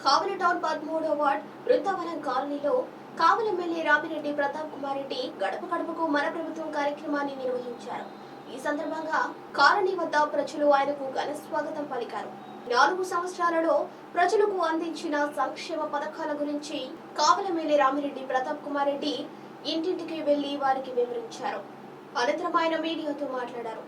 కావలి town 13వ ward Vrindavanam కాలనీలో కావలి MLA Ramireddy Pratap Kumar Reddy గడప గడపకు మన ప్రభుత్వం కార్యక్రమాన్ని నిర్వహించారు. ఈ సందర్భంగా కాలనీ వద్ద ప్రజలు ఆయనకు ఘన స్వాగతం పలికారు. 4 సంవత్సరాలలో ప్రజలకు అందించిన సంక్షేమ పథకాల గురించి కావలి ఎమ్మెల్యే రామిరెడ్డి ప్రతాప్ కుమార్ రెడ్డి ఇంటింటికి వెళ్లి వారికి వివరించారు. అనంతరం ఆయన మీడియాతో మాట్లాడారు.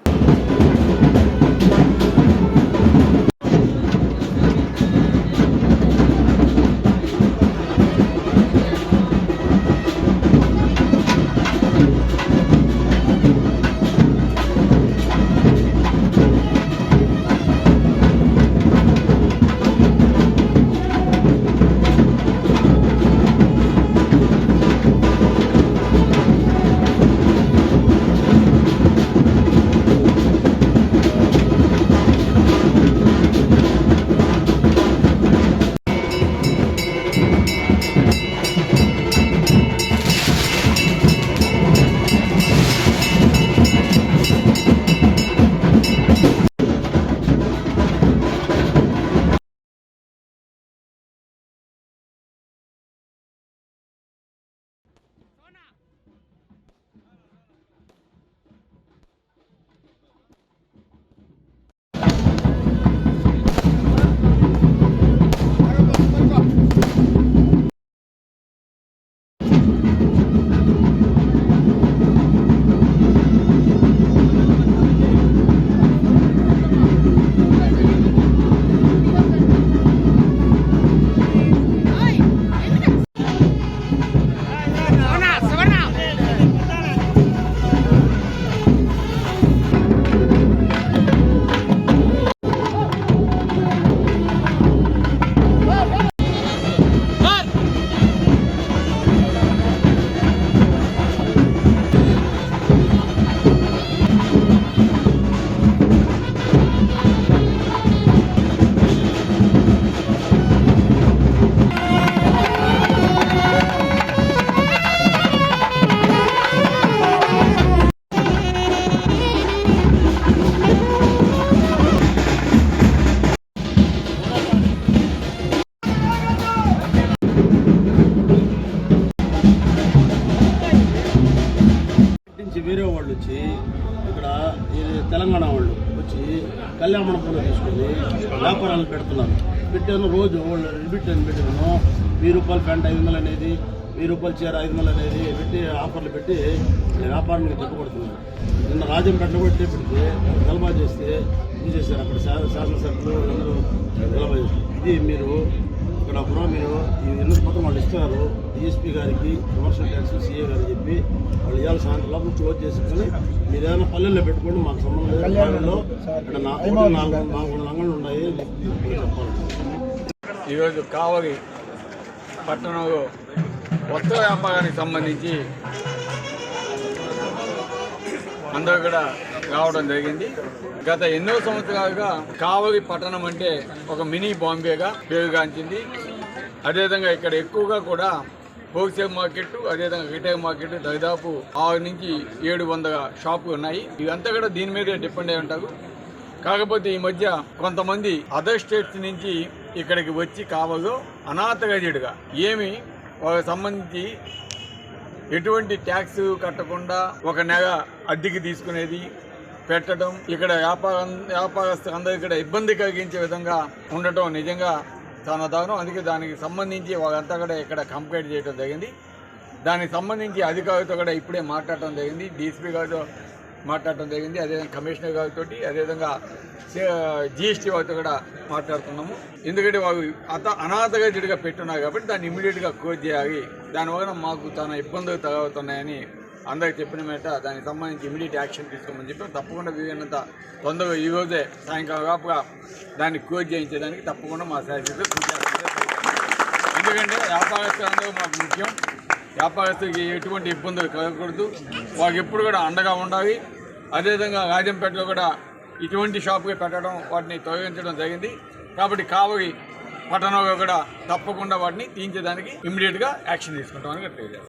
వేరే వాళ్ళు వచ్చి ఇక్కడ తెలంగాణ వాళ్ళు వచ్చి కళ్యాణ మండపంలో తీసుకొని వ్యాపారాలు పెడుతున్నారు. పెట్టాను రోజు వాళ్ళు పెట్టాను 1000 రూపాయలు ప్యాంట్ 500 అనేది, 1000 రూపాయలు చీర 500 అనేది పెట్టి ఆఫర్లు పెట్టి వ్యాపారానికి చెప్పుకొడుతున్నారు. నిన్న రాజంపేటలో కూడా పెడితే గలబా చేస్తే ఇది చేశారు. అక్కడ శాసనసభ్యులు అందరూ గలబా చేస్తారు. ఇది మీరు ఇక్కడ కూడా మీరు ఈ ఎన్నిక పత్రం వాళ్ళు ఇస్తున్నారు. డిఎస్పీ గారికి, కమర్షియల్ ట్యాక్స్ సిఏ గారికి చెప్పి వాళ్ళు ఇవాళ సాయంత్రం లోపల క్లోజ్ చేసుకుని మీరు ఏదైనా పల్లెల్లో పెట్టుకోండి, మాకు సంబంధం లేదు. పల్లెల్లో ఇక్కడ 4 లంగళ్ళు ఉన్నాయి చెప్పాలి. ఈరోజు కావలి పట్టణంలో వస్త్ర వ్యాపారానికి సంబంధించి అందరూ కూడా రావడం జరిగింది. గత ఎన్నో సంవత్సరాలుగా కావలి పట్టణం అంటే ఒక మినీ బాంబేగా పేరుగాంచింది. అదేవిధంగా ఇక్కడ ఎక్కువగా కూడా హోల్సేల్ మార్కెట్, అదేవిధంగా రిటైల్ మార్కెట్ దాదాపు 6 నుంచి 700 షాపులు ఉన్నాయి. ఇదంతా కూడా దీని మీదే డిపెండ్ అయి ఉంటారు. కాకపోతే ఈ మధ్య కొంతమంది అదర్ స్టేట్స్ నుంచి ఇక్కడికి వచ్చి కావలో అనాథగజుడిగా ఏమి వాళ్ళకి సంబంధించి ఎటువంటి ట్యాక్స్ కట్టకుండా 1 నెల అద్దెకి తీసుకునేది పెట్టడం, ఇక్కడ వ్యాపారస్తులు అందరూ ఇక్కడ ఇబ్బంది కలిగించే విధంగా ఉండటం నిజంగా చాలా దారుణం. అందుకే దానికి సంబంధించి వాళ్ళంతా కూడా ఇక్కడ కంప్లైంట్ చేయడం జరిగింది. దానికి సంబంధించి అధికారులతో కూడా ఇప్పుడే మాట్లాడటం జరిగింది. డీసీపీ గారితో మాట్లాడటం జరిగింది, అదేవిధంగా కమిషనర్ గారితో, అదేవిధంగా జిఎస్టీ వారితో కూడా మాట్లాడుతున్నాము. ఎందుకంటే వాళ్ళు అనాథగజుడిగా పెట్టున్నారు కాబట్టి దాన్ని ఇమీడియట్గా క్లోజ్ చేయాలి. దానివల్ల మాకు చాలా ఇబ్బందులు తగులుతున్నాయని అందరికి చెప్పిన మేట దానికి సంబంధించి ఇమీడియట్ యాక్షన్ తీసుకోమని చెప్పి తప్పకుండా వీలైనంత తొందరగా ఈరోజే సాయంకాలం లోపుగా దాన్ని క్లోజ్ చేయించేదానికి తప్పకుండా మా శాఖతో కృషి. ఎందుకంటే వ్యాపారస్తులందరూ మాకు ముఖ్యం. వ్యాపారస్తులకి ఎటువంటి ఇబ్బందులు కలగకూడదు, వాళ్ళకి ఎప్పుడు కూడా అండగా ఉండాలి. అదేవిధంగా రాజంపేటలో కూడా ఇటువంటి షాపుగా పెట్టడం, వాటిని తొలగించడం జరిగింది. కాబట్టి కావలి పట్టణంలో కూడా తప్పకుండా వాటిని తీయించేదానికి ఇమ్మీడియట్గా యాక్షన్ తీసుకుంటామని తెలియజేస్తాం.